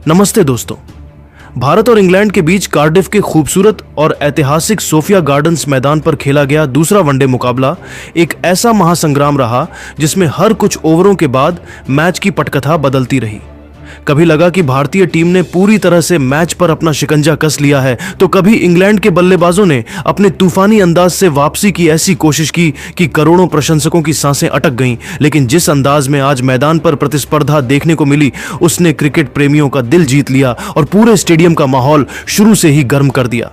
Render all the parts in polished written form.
नमस्ते दोस्तों। भारत और इंग्लैंड के बीच कार्डिफ के खूबसूरत और ऐतिहासिक सोफिया गार्डन्स मैदान पर खेला गया दूसरा वनडे मुकाबला एक ऐसा महासंग्राम रहा जिसमें हर कुछ ओवरों के बाद मैच की पटकथा बदलती रही। कभी लगा कि भारतीय टीम ने पूरी तरह से मैच पर अपना शिकंजा कस लिया है, तो कभी इंग्लैंड के बल्लेबाजों ने अपने तूफानी अंदाज से वापसी की ऐसी कोशिश की कि करोड़ों प्रशंसकों की सांसें अटक गईं। लेकिन जिस अंदाज में आज मैदान पर प्रतिस्पर्धा देखने को मिली, उसने क्रिकेट प्रेमियों का दिल जीत लिया और पूरे स्टेडियम का माहौल शुरू से ही गर्म कर दिया।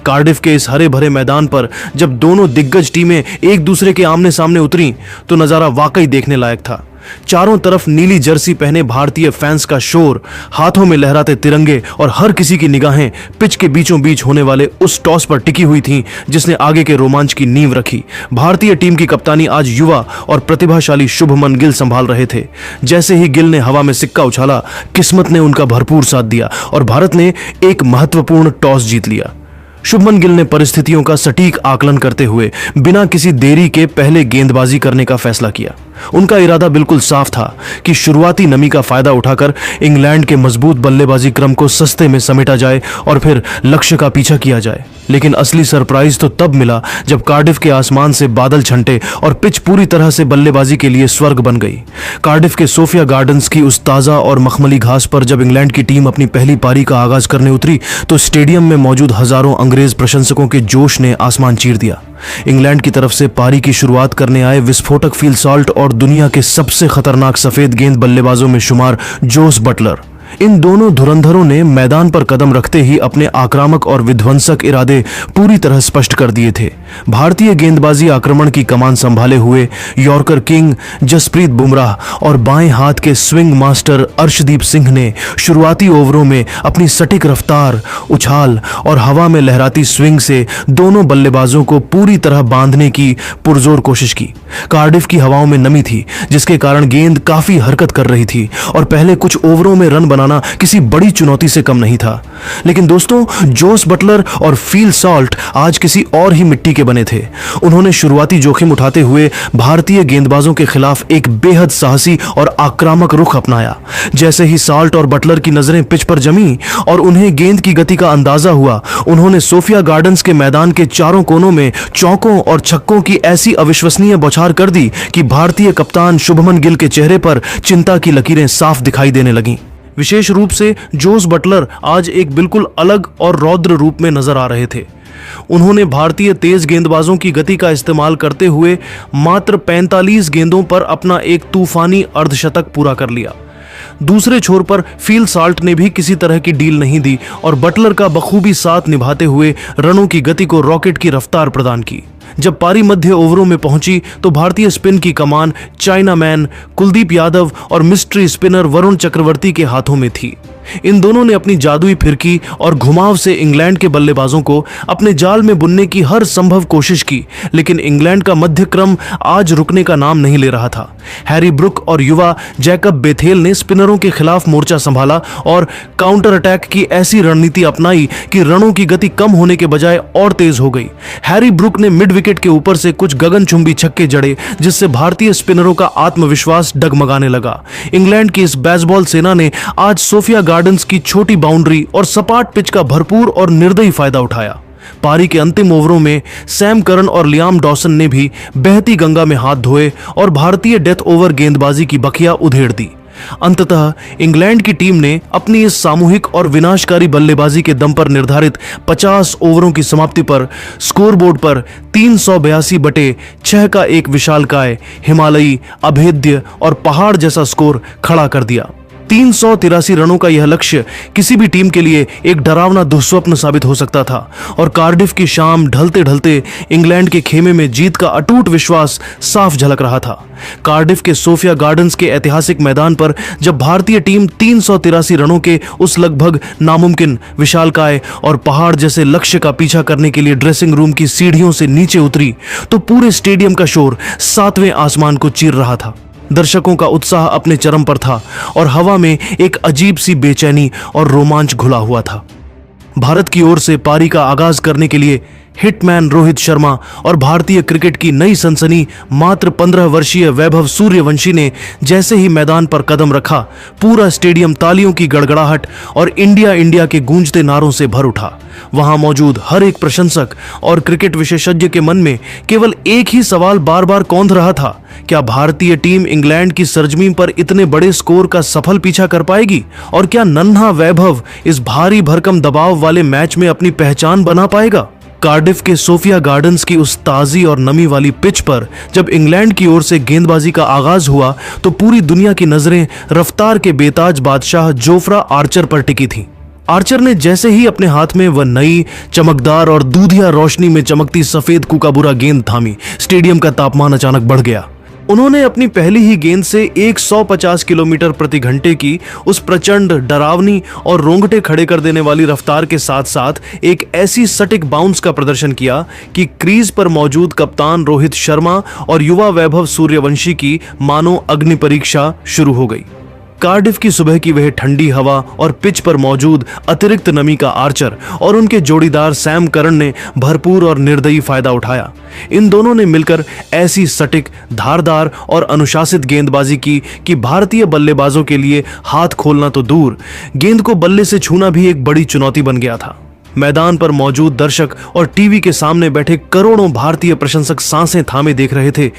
कार्डिफ के इस हरे भरे मैदान पर जब दोनों दिग्गज टीमें एक दूसरे के आमने सामने उतरी तो नजारा वाकई देखने लायक था। चारों तरफ नीली जर्सी पहने भारतीय फैंस का शोर, हाथों में लहराते तिरंगे और हर किसी की निगाहें पिच के बीचों बीच होने वाले उस टॉस पर टिकी हुई थीं जिसने आगे के रोमांच की नींव रखी। भारतीय टीम की कप्तानी आज युवा और प्रतिभाशाली शुभमन गिल संभाल रहे थे। जैसे ही गिल ने हवा में सिक्का उछाला, किस्मत ने उनका भरपूर साथ दिया और भारत ने एक महत्वपूर्ण टॉस जीत लिया। शुभमन गिल ने परिस्थितियों का सटीक आकलन करते हुए बिना किसी देरी के पहले गेंदबाजी करने का फैसला किया। उनका इरादा बिल्कुल साफ था कि शुरुआती नमी का फायदा उठाकर इंग्लैंड के मजबूत बल्लेबाजी क्रम को सस्ते में समेटा जाए और फिर लक्ष्य का पीछा किया जाए। लेकिन असली सरप्राइज तो तब मिला जब कार्डिफ के आसमान से बादल छंटे और पिच पूरी तरह से बल्लेबाजी के लिए स्वर्ग बन गई। कार्डिफ के सोफिया गार्डन्स की उस ताजा और मखमली घास पर जब इंग्लैंड की टीम अपनी पहली पारी का आगाज करने उतरी तो स्टेडियम में मौजूद हजारों अंग्रेज प्रशंसकों के जोश ने आसमान चीर दिया। इंग्लैंड की तरफ से पारी की शुरुआत करने आए विस्फोटक फील सॉल्ट और दुनिया के सबसे खतरनाक सफेद गेंद बल्लेबाजों में शुमार जोस बटलर, इन दोनों धुरंधरों ने मैदान पर कदम रखते ही अपने आक्रामक और विध्वंसक इरादे पूरी तरह स्पष्ट कर दिए थे। भारतीय गेंदबाजी आक्रमण की कमान संभाले हुए यॉर्कर किंग जसप्रीत बुमराह और बाएं हाथ के स्विंग मास्टर अर्शदीप सिंह ने शुरुआती ओवरों में अपनी सटीक रफ्तार, उछाल और हवा में लहराती स्विंग से दोनों बल्लेबाजों को पूरी तरह बांधने की पुरजोर कोशिश की। कार्डिफ की हवाओं में नमी थी जिसके कारण गेंद काफी हरकत कर रही थी और पहले कुछ ओवरों में रन बनाना किसी बड़ी चुनौती से कम नहीं था। लेकिन दोस्तों, जोस बटलर और फील सॉल्ट आज किसी और ही मिट्टी के बने थे। उन्होंने शुरुआती जोखिम उठाते हुए भारतीय गेंदबाजों के खिलाफ एक बेहद साहसी और आक्रामक रुख अपनाया। जैसे ही सॉल्ट और बटलर की नजरें पिच पर जमी और उन्हें गेंद की गति का अंदाजा हुआ, उन्होंने सोफिया गार्डन्स के मैदान के चारों कोनों में चौकों और छक्कों की ऐसी अविश्वसनीय बौछार कर दी कि भारतीय कप्तान शुभमन गिल के चेहरे पर चिंता की लकीरें साफ दिखाई देने लगीं। विशेष रूप से जोस बटलर आज एक बिल्कुल अलग और रौद्र रूप में नजर आ रहे थे। उन्होंने भारतीय तेज गेंदबाजों की गति का इस्तेमाल करते हुए मात्र 45 गेंदों पर अपना एक तूफानी अर्धशतक पूरा कर लिया। दूसरे छोर पर फील सॉल्ट ने भी किसी तरह की डील नहीं दी और बटलर का बखूबी साथ निभाते हुए रनों की गति को रॉकेट की रफ्तार प्रदान की। जब पारी मध्य ओवरों में पहुंची तो भारतीय स्पिन की कमान चाइना मैन कुलदीप यादव और मिस्ट्री स्पिनर वरुण चक्रवर्ती के हाथों में थी। इन दोनों ने अपनी जादुई फिरकी और घुमाव से इंग्लैंड के बल्लेबाजों को अपने जाल में बुनने की हर संभव कोशिश की, लेकिन इंग्लैंड का मध्य क्रम आज रुकने का नाम नहीं ले रहा था। हैरी ब्रुक और युवा जैकब बेथेल ने स्पिनरों के खिलाफ मोर्चा संभाला और काउंटर अटैक की ऐसी रणनीति अपनाई कि रनों की गति कम होने के बजाय और तेज हो गई। हैरी ब्रुक ने मिड विकेट के ऊपर से कुछ गगनचुंबी छक्के जड़े जिससे भारतीय स्पिनरों का आत्मविश्वास डगमगाने लगा। इंग्लैंड की इस बेसबॉल सेना ने आज सोफिया गार्डन्स की छोटी बाउंड्री और सपाट पिच का भरपूर और निर्दयी फायदा उठाया। पारी के अंतिम ओवरों में सैम करन और लियाम डॉसन ने भी बहती गंगा में हाथ धोए और भारतीय डेथ ओवर गेंदबाजी की बखिया उधेड़ दी। अंततः इंग्लैंड की टीम ने अपनी इस सामूहिक और विनाशकारी बल्लेबाजी के दम पर निर्धारित 50 ओवरों की समाप्ति पर स्कोरबोर्ड पर 382/6 का एक विशालकाय, हिमालयी, अभेद्य और पहाड़ जैसा स्कोर खड़ा कर दिया। 383 रनों का यह लक्ष्य किसी भी टीम के लिए एक डरावना दुस्वप्न साबित हो सकता था और कार्डिफ की शाम ढलते ढलते इंग्लैंड के खेमे में जीत का अटूट विश्वास साफ झलक रहा था। कार्डिफ के सोफिया गार्डन्स के ऐतिहासिक मैदान पर जब भारतीय टीम 383 रनों के उस लगभग नामुमकिन, विशालकाय और पहाड़ जैसे लक्ष्य का पीछा करने के लिए ड्रेसिंग रूम की सीढ़ियों से नीचे उतरी तो पूरे स्टेडियम का शोर 7वें आसमान को चीर रहा था। दर्शकों का उत्साह अपने चरम पर था और हवा में एक अजीब सी बेचैनी और रोमांच घुला हुआ था। भारत की ओर से पारी का आगाज करने के लिए हिटमैन रोहित शर्मा और भारतीय क्रिकेट की नई सनसनी मात्र 15 वर्षीय वैभव सूर्यवंशी ने जैसे ही मैदान पर कदम रखा, पूरा स्टेडियम तालियों की गड़गड़ाहट और इंडिया इंडिया के गूंजते नारों से भर उठा। वहां मौजूद हर एक प्रशंसक और क्रिकेट विशेषज्ञ के मन में केवल एक ही सवाल बार बार कौंध रहा था, क्या भारतीय टीम इंग्लैंड की सरजमीं पर इतने बड़े स्कोर का सफल पीछा कर पाएगी? और क्या नन्हा वैभव इस भारी भरकम दबाव वाले मैच में अपनी पहचान बना पाएगा? कार्डिफ के सोफिया गार्डन्स की उस ताजी और नमी वाली पिच पर जब इंग्लैंड की ओर से गेंदबाजी का आगाज हुआ तो पूरी दुनिया की नजरें रफ्तार के बेताज बादशाह जोफ्रा आर्चर पर टिकी थीं। आर्चर ने जैसे ही अपने हाथ में वह नई, चमकदार और दूधिया रोशनी में चमकती सफेद कूकाबुरा गेंद थामी, स्टेडियम का तापमान अचानक बढ़ गया। उन्होंने अपनी पहली ही गेंद से 150 किलोमीटर प्रति घंटे की उस प्रचंड, डरावनी और रोंगटे खड़े कर देने वाली रफ्तार के साथ साथ एक ऐसी सटीक बाउंस का प्रदर्शन किया कि क्रीज पर मौजूद कप्तान रोहित शर्मा और युवा वैभव सूर्यवंशी की मानो अग्नि परीक्षा शुरू हो गई। कार्डिफ की सुबह की वह ठंडी हवा और पिच पर मौजूद अतिरिक्त नमी का आर्चर और उनके जोड़ीदार सैम करन ने भरपूर और निर्दयी फायदा उठाया। इन दोनों ने मिलकर ऐसी सटीक, धारदार और अनुशासित गेंदबाजी की कि भारतीय बल्लेबाजों के लिए हाथ खोलना तो दूर, गेंद को बल्ले से छूना भी एक बड़ी चुनौती बन गया था। मैदान पर मौजूद दर्शक और टीवी के सामने बैठे करोड़ों भारतीय प्रशंसक सांसें थामे देख रहे थे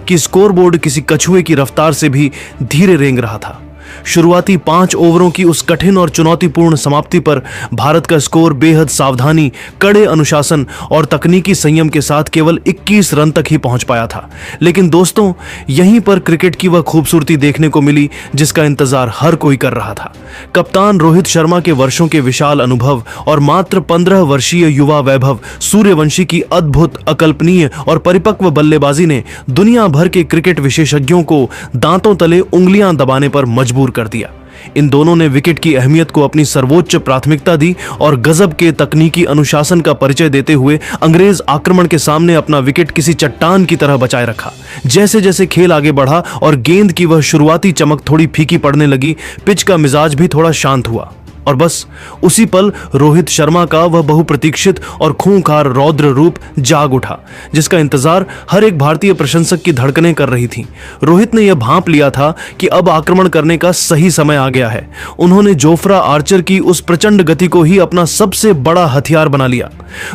कि स्कोरबोर्ड किसी कछुए की रफ्तार से भी धीरे रेंग रहा था। शुरुआती 5 ओवरों की उस कठिन और चुनौतीपूर्ण समाप्ति पर भारत का स्कोर बेहद सावधानी, कड़े अनुशासन और तकनीकी संयम के साथ केवल 21 रन तक ही पहुंच पाया था। लेकिन दोस्तों, यहीं पर क्रिकेट की वह खूबसूरती देखने को मिली जिसका इंतजार हर कोई कर रहा था। कप्तान रोहित शर्मा के वर्षों के विशाल अनुभव और मात्र 15 वर्षीय युवा वैभव सूर्यवंशी की अद्भुत, अकल्पनीय और परिपक्व बल्लेबाजी ने दुनिया भर के क्रिकेट विशेषज्ञों को दांतों तले उंगलियां दबाने पर मजबूर कर दिया। इन दोनों ने विकेट की अहमियत को अपनी सर्वोच्च प्राथमिकता दी और गजब के तकनीकी अनुशासन का परिचय देते हुए अंग्रेज आक्रमण के सामने अपना विकेट किसी चट्टान की तरह बचाए रखा। जैसे जैसे खेल आगे बढ़ा और गेंद की वह शुरुआती चमक थोड़ी फीकी पड़ने लगी, पिच का मिजाज भी थोड़ा शांत हुआ और बस उसी पल रोहित शर्मा का वह बहुप्रतीक्षित और खूंखार रौद्र रूप जाग उठा, जिसका इंतजार हर एक भारतीय प्रशंसक की धड़कनें कर रही थीं। रोहित ने यह भांप लिया था कि अब आक्रमण करने का सही समय आ गया है। उन्होंने जोफ्रा आर्चर की उस प्रचंड गति को ही अपना सबसे बड़ा हथियार बना लिया।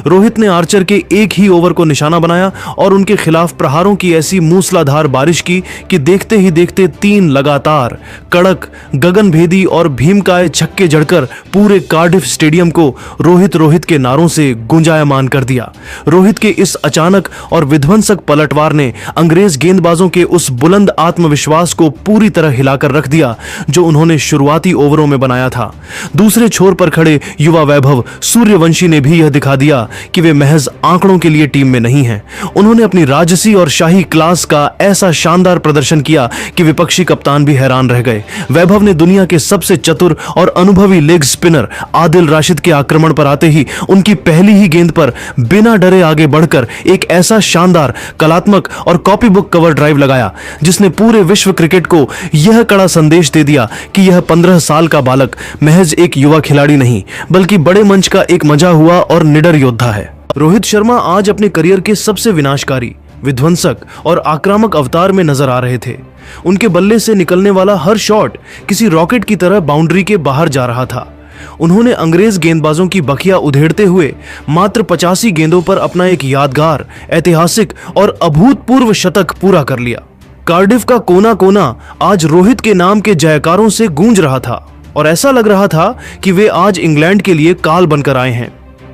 रोहित ने आर्चर के एक ही ओवर को निशाना बनाया और उनके खिलाफ प्रहारों की ऐसी मूसलाधार बारिश की कि देखते ही देखते 3 लगातार कड़क, गगनभेदी और भीमकाय छक्के जड़कर पूरे कार्डिफ स्टेडियम को रोहित के नारों से गुंजायमान कर दिया। रोहित के इस अचानक और विध्वंसक पलटवार ने अंग्रेज गेंदबाजों के उस बुलंद आत्मविश्वास को पूरी तरह हिलाकर रख दिया जो उन्होंने शुरुआती ओवरों में बनाया था। दूसरे छोर पर खड़े युवा वैभव सूर्यवंशी ने भी यह दिखा दिया कि वे महज आंकड़ों के लिए टीम में नहीं हैं। उन्होंने अपनी राजसी और शाही क्लास का ऐसा शानदार प्रदर्शन किया कि विपक्षी कप्तान भी हैरान रह गए। वैभव ने दुनिया के सबसे चतुर और अनुभवी लेग स्पिनर आदिल राशिद के आक्रमण पर आते ही उनकी पहली ही गेंद पर बिना डरे आगे बढ़कर एक ऐसा शानदार, कलात्मक और कॉपी बुक कवर ड्राइव लगाया जिसने पूरे विश्व क्रिकेट को यह कड़ा संदेश दे दिया कि यह 15 साल का बालक महज एक युवा खिलाड़ी नहीं बल्कि बड़े मंच का एक मजा हुआ और निडर योद्धा है। रोहित शर्मा आज अपने करियर के सबसे विनाशकारी, विध्वंसक और आक्रामक अवतार में नजर आ रहे थे। उनके बल्ले से निकलने वाला हर शॉट किसी रॉकेट की तरह बाउंड्री के बाहर जा रहा था। उन्होंने अंग्रेज गेंदबाजों की बखिया उधेड़ते हुए मात्र 85 गेंदों पर अपना एक यादगार, ऐतिहासिक और अभूतपूर्व शतक पूरा कर लिया। कार्डिफ का कोना कोना आज रोहित के नाम के जयकारों से गूंज रहा था और ऐसा लग रहा था कि वे आज इंग्लैंड के लिए काल बनकर आए हैं।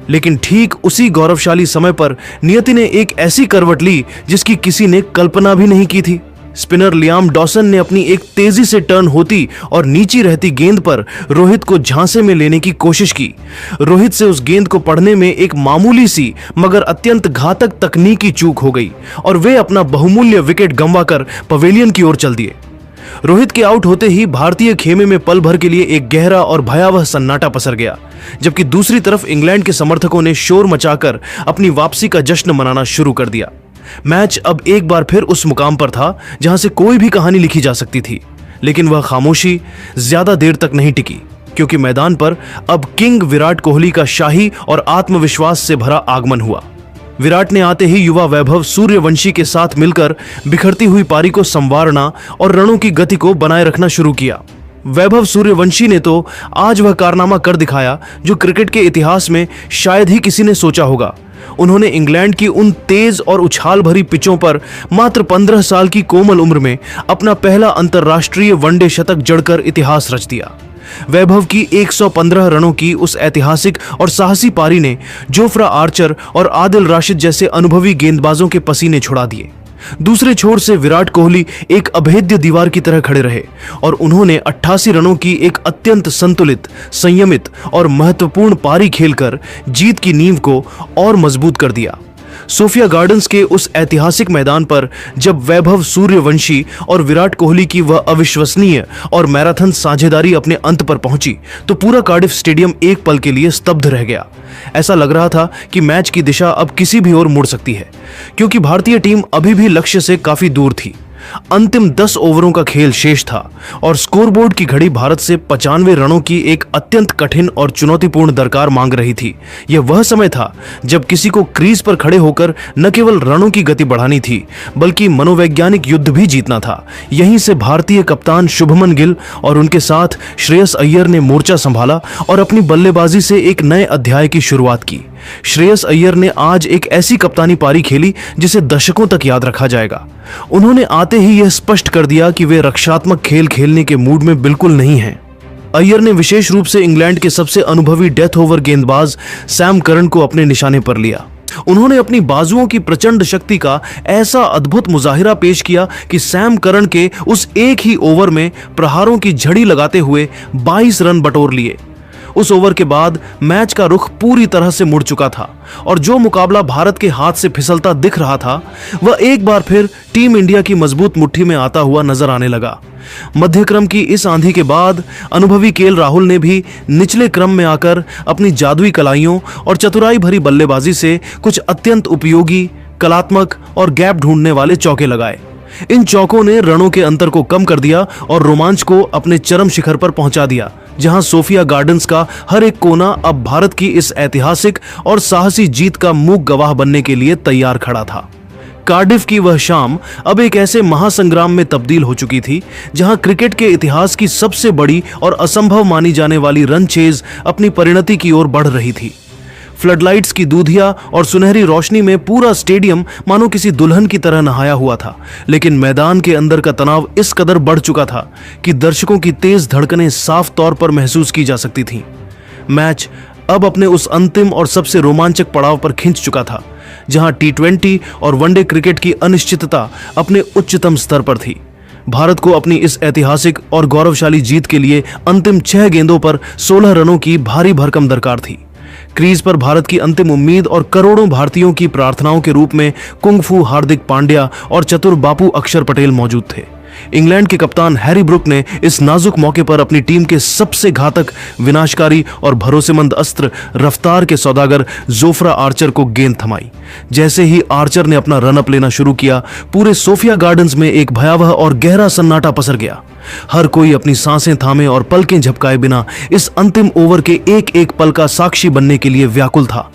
लेकिन ठीक उसी गौरवशाली समय पर नियति ने एक ऐसी करवट ली जिसकी किसी ने कल्पना भी नहीं की थी। स्पिनर लियाम डॉसन ने अपनी एक तेजी से टर्न होती और नीची रहती गेंद पर रोहित को झांसे में लेने की कोशिश की। रोहित से उस गेंद को पढ़ने में एक मामूली सी मगर अत्यंत घातक तकनीकी चूक हो गई और वे अपना बहुमूल्य विकेट गंवाकर पवेलियन की ओर चल दिए। रोहित के आउट होते ही भारतीय खेमे में पल भर के लिए एक गहरा और भयावह सन्नाटा पसर गया, जबकि दूसरी तरफ इंग्लैंड के समर्थकों ने शोर मचाकर अपनी वापसी का जश्न मनाना शुरू कर दिया। मैच अब एक बार फिर उस मुकाम पर था जहां से कोई भी कहानी लिखी जा सकती थी, लेकिन वह खामोशी ज्यादा देर तक नहीं टिकी, क्योंकि मैदान पर अब किंग विराट कोहली का शाही और आत्मविश्वास से भरा आगमन हुआ। विराट ने आते ही युवा वैभव सूर्यवंशी के साथ मिलकर बिखरती हुई पारी को संवारना और रनों की गति को बनाए रखना शुरू किया। वैभव सूर्यवंशी ने तो आज वह कारनामा कर दिखाया जो क्रिकेट के इतिहास में शायद ही किसी ने सोचा होगा। उन्होंने इंग्लैंड की उन तेज और उछाल भरी पिचों पर मात्र 15 साल की कोमल उम्र में अपना पहला अंतर्राष्ट्रीय वनडे शतक जड़कर इतिहास रच दिया। वैभव की 115 रनों की उस ऐतिहासिक और साहसी पारी ने जोफ्रा आर्चर और आदिल राशिद जैसे अनुभवी गेंदबाजों के पसीने छुड़ा दिए। दूसरे छोर से विराट कोहली एक अभेद्य दीवार की तरह खड़े रहे और उन्होंने 88 रनों की एक अत्यंत संतुलित, संयमित और महत्वपूर्ण पारी खेलकर जीत की नींव को और मजबूत कर दिया। सोफिया गार्डन्स के उस ऐतिहासिक मैदान पर जब वैभव सूर्यवंशी और विराट कोहली की वह अविश्वसनीय और मैराथन साझेदारी अपने अंत पर पहुंची तो पूरा कार्डिफ स्टेडियम एक पल के लिए स्तब्ध रह गया। ऐसा लग रहा था कि मैच की दिशा अब किसी भी ओर मुड़ सकती है, क्योंकि भारतीय टीम अभी भी लक्ष्य से काफी दूर थी। अंतिम 10 ओवरों का खेल शेष था और स्कोरबोर्ड की घड़ी भारत से 95 रनों की एक अत्यंत कठिन और चुनौतीपूर्ण दरकार मांग रही थी। यह वह समय था जब किसी को क्रीज पर खड़े होकर न केवल रनों की गति बढ़ानी थी बल्कि मनोवैज्ञानिक युद्ध भी जीतना था। यहीं से भारतीय कप्तान शुभमन गिल और उनके साथ श्रेयस अय्यर ने मोर्चा संभाला और अपनी बल्लेबाजी से एक नए अध्याय की शुरुआत की। श्रेयस अय्यर ने आज एक ऐसी कप्तानी पारी खेली जिसे दशकों तक याद रखा जाएगा। उन्होंने आते ही यह स्पष्ट कर दिया कि वे रक्षात्मक खेल खेलने के मूड में बिल्कुल नहीं हैं। अय्यर ने विशेष रूप से इंग्लैंड के सबसे अनुभवी डेथ ओवर गेंदबाज सैम करन को अपने निशाने पर लिया। उन्होंने अपनी बाजुओं की प्रचंड शक्ति का ऐसा अद्भुत मुजाहिरा पेश किया कि सैम करन के उस एक ही ओवर में प्रहारों की झड़ी लगाते हुए 22 रन बटोर लिए। उस ओवर के बाद मैच का रुख पूरी तरह से मुड़ चुका था और जो मुकाबला भारत के हाथ से फिसलता दिख रहा था वह एक बार फिर टीम इंडिया की मजबूत मुट्ठी में आता हुआ नजर आने लगा। मध्यक्रम की इस आंधी के बाद अनुभवी केएल राहुल ने भी निचले क्रम में आकर अपनी जादुई कलाइयों और चतुराई भरी बल्लेबाजी से कुछ अत्यंत उपयोगी, कलात्मक और गैप ढूंढने वाले चौके लगाए। इन चौकों ने रनों के अंतर को कम कर दिया और रोमांच को अपने चरम शिखर पर पहुंचा दिया, जहां सोफिया गार्डन्स का हर एक कोना अब भारत की इस ऐतिहासिक और साहसी जीत का मूक गवाह बनने के लिए तैयार खड़ा था। कार्डिफ की वह शाम अब एक ऐसे महासंग्राम में तब्दील हो चुकी थी जहां क्रिकेट के इतिहास की सबसे बड़ी और असंभव मानी जाने वाली रन चेज अपनी परिणति की ओर बढ़ रही थी। फ्लडलाइट्स की दूधिया और सुनहरी रोशनी में पूरा स्टेडियम मानो किसी दुल्हन की तरह नहाया हुआ था, लेकिन मैदान के अंदर का तनाव इस कदर बढ़ चुका था कि दर्शकों की तेज धड़कनें साफ तौर पर महसूस की जा सकती थीं। मैच अब अपने उस अंतिम और सबसे रोमांचक पड़ाव पर खिंच चुका था, जहां T20 और वनडे क्रिकेट की अनिश्चितता अपने उच्चतम स्तर पर थी। भारत को अपनी इस ऐतिहासिक और गौरवशाली जीत के लिए अंतिम 6 गेंदों पर 16 रनों की भारी भरकम दरकार थी। क्रीज पर भारत की अंतिम उम्मीद और करोड़ों भारतीयों की प्रार्थनाओं के रूप में कुंग-फू हार्दिक पांड्या और चतुर बापू अक्षर पटेल मौजूद थे। इंग्लैंड के कप्तान हैरी ब्रुक ने इस नाजुक मौके पर अपनी टीम के सबसे घातक, विनाशकारी और भरोसेमंद अस्त्र रफ्तार के सौदागर जोफ्रा आर्चर को गेंद थमाई। जैसे ही आर्चर ने अपना रन अप लेना शुरू किया, पूरे सोफिया गार्डन्स में एक भयावह और गहरा सन्नाटा पसर गया। हर कोई अपनी सांसें थामे और पलकें झपकाए बिना इस अंतिम ओवर के एक एक पल का साक्षी बनने के लिए व्याकुल था।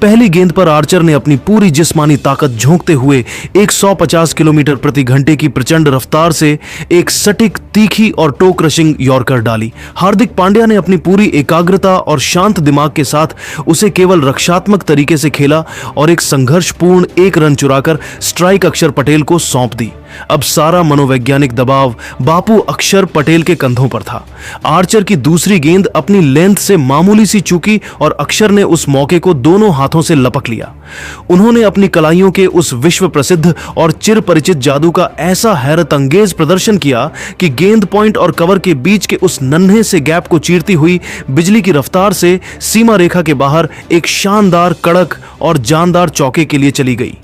पहली गेंद पर आर्चर ने अपनी पूरी जिस्मानी ताकत झोंकते हुए 150 किलोमीटर प्रति घंटे की प्रचंड रफ्तार से एक सटीक, तीखी और टो क्रशिंग यॉर्कर डाली। हार्दिक पांड्या ने अपनी पूरी एकाग्रता और शांत दिमाग के साथ उसे केवल रक्षात्मक तरीके से खेला और एक संघर्षपूर्ण एक रन चुराकर स्ट्राइक अक्षर पटेल को सौंप दी। अब सारा मनोवैज्ञानिक दबाव बापू अक्षर पटेल के कंधों पर था। आर्चर की दूसरी गेंद अपनी लेंथ से मामूली सी चूकी और अक्षर ने उस मौके को दोनों हाथों से लपक लिया। उन्होंने अपनी कलाइयों के उस विश्व प्रसिद्ध और चिर परिचित जादू का ऐसा हैरत अंगेज प्रदर्शन किया कि गेंद पॉइंट और कवर के बीच के उस नन्हे से गैप को चीरती हुई बिजली की रफ्तार से सीमा रेखा के बाहर एक शानदार, कड़क और जानदार चौके के लिए चली गई।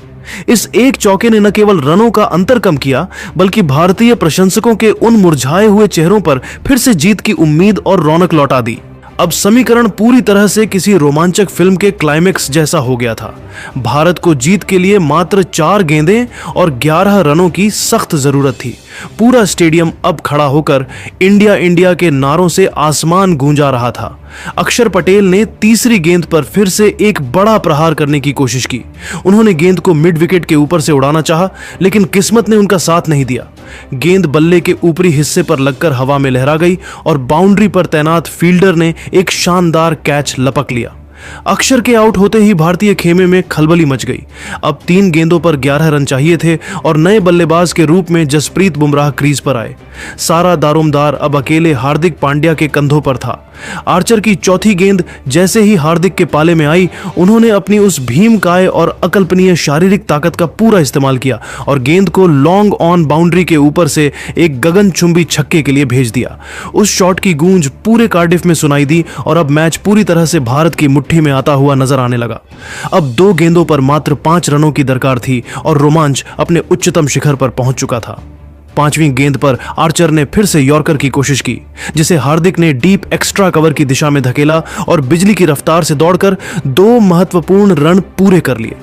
इस एक चौके ने न केवल रनों का अंतर कम किया, बल्कि भारतीय प्रशंसकों के उन मुरझाए हुए चेहरों पर फिर से जीत की उम्मीद और रौनक लौटा दी। अब समीकरण पूरी तरह से किसी रोमांचक फिल्म के क्लाइमेक्स जैसा हो गया था। भारत को जीत के लिए मात्र 4 गेंदें और 11 रनों की सख्त जरूरत थी। पूरा स्टेडियम अब खड़ा होकर इंडिया इंडिया के नारों से आसमान गूंजा रहा था। अक्षर पटेल ने तीसरी गेंद पर फिर से एक बड़ा प्रहार करने की कोशिश की। उन्होंने गेंद को मिड विकेट के ऊपर से उड़ाना चाहा, लेकिन किस्मत ने उनका साथ नहीं दिया। गेंद बल्ले के ऊपरी हिस्से पर लगकर हवा में लहरा गई और बाउंड्री पर तैनात फील्डर ने एक शानदार कैच लपक लिया। अक्षर के आउट होते ही भारतीय खेमे में खलबली मच गई। अब 3 गेंदों पर 11 रन चाहिए थे और नए बल्लेबाज के रूप में जसप्रीत बुमराह क्रीज पर आए। सारा दारोमदार अब अकेले हार्दिक पांड्या के कंधों पर था। आर्चर की चौथी गेंद जैसे ही हार्दिक के पाले में आई, उन्होंने अपनी उस भीमकाय और अकल्पनीय शारीरिक ताकत का पूरा इस्तेमाल किया और गेंद को लॉन्ग ऑन बाउंड्री के ऊपर से एक गगनचुंबी छक्के के लिए भेज दिया। उस शॉट की गूंज पूरे कार्डिफ में सुनाई दी और अब मैच पूरी तरह से भारत की मुट्ठी में आता हुआ नजर आने लगा। अब 2 गेंदों पर मात्र 5 रनों की दरकार थी और रोमांच अपने उच्चतम शिखर पर पहुंच चुका था। 5वीं गेंद पर आर्चर ने फिर से यॉर्कर की कोशिश की, जिसे हार्दिक ने डीप एक्स्ट्रा कवर की दिशा में धकेला और बिजली की रफ्तार से दौड़कर 2 महत्वपूर्ण रन पूरे कर लिए।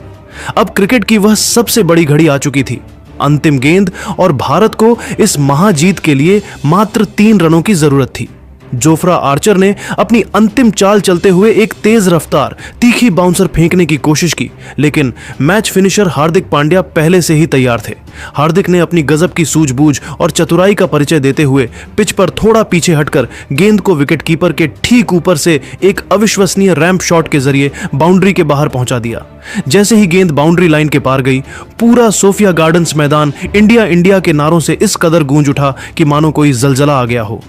अब क्रिकेट की वह सबसे बड़ी घड़ी आ चुकी थी, अंतिम गेंद, और भारत को इस महाजीत के लिए मात्र 3 रनों की जरूरत थी। जोफ्रा आर्चर ने अपनी अंतिम चाल चलते हुए एक तेज रफ्तार तीखी बाउंसर फेंकने की कोशिश की, लेकिन मैच फिनिशर हार्दिक पांड्या पहले से ही तैयार थे। हार्दिक ने अपनी गजब की सूझबूझ और चतुराई का परिचय देते हुए पिच पर थोड़ा पीछे हटकर गेंद को विकेटकीपर के ठीक ऊपर से एक अविश्वसनीय रैंप शॉट के जरिए बाउंड्री के बाहर पहुंचा दिया। जैसे ही गेंद बाउंड्री लाइन के पार गई, पूरा सोफिया गार्डन्स मैदान इंडिया इंडिया के नारों से इस कदर गूंज उठा कि मानो कोई जलजला आ गया हो।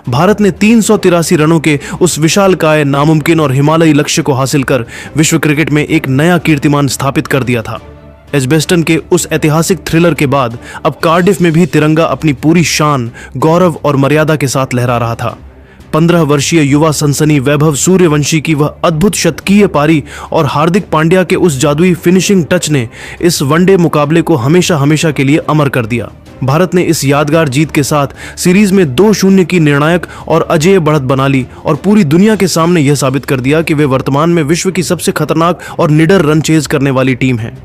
भारत ने 383 रनों के उस विशालकाय, नामुमकिन और हिमालयी लक्ष्य को हासिल कर विश्व क्रिकेट में एक नया कीर्तिमान स्थापित कर दिया था। एजबेस्टन के उस ऐतिहासिक थ्रिलर के बाद अब कार्डिफ में भी तिरंगा अपनी पूरी शान, गौरव और मर्यादा के साथ लहरा रहा था। 15 वर्षीय युवा सनसनी वैभव सूर्यवंशी की वह अद्भुत शतकीय पारी और हार्दिक पांड्या के उस जादुई फिनिशिंग टच ने इस वनडे मुकाबले को हमेशा हमेशा के लिए अमर कर दिया। भारत ने इस यादगार जीत के साथ सीरीज में 2-0 की निर्णायक और अजेय बढ़त बना ली और पूरी दुनिया के सामने यह साबित कर दिया कि वे वर्तमान में विश्व की सबसे खतरनाक और निडर रन चेज करने वाली टीम है।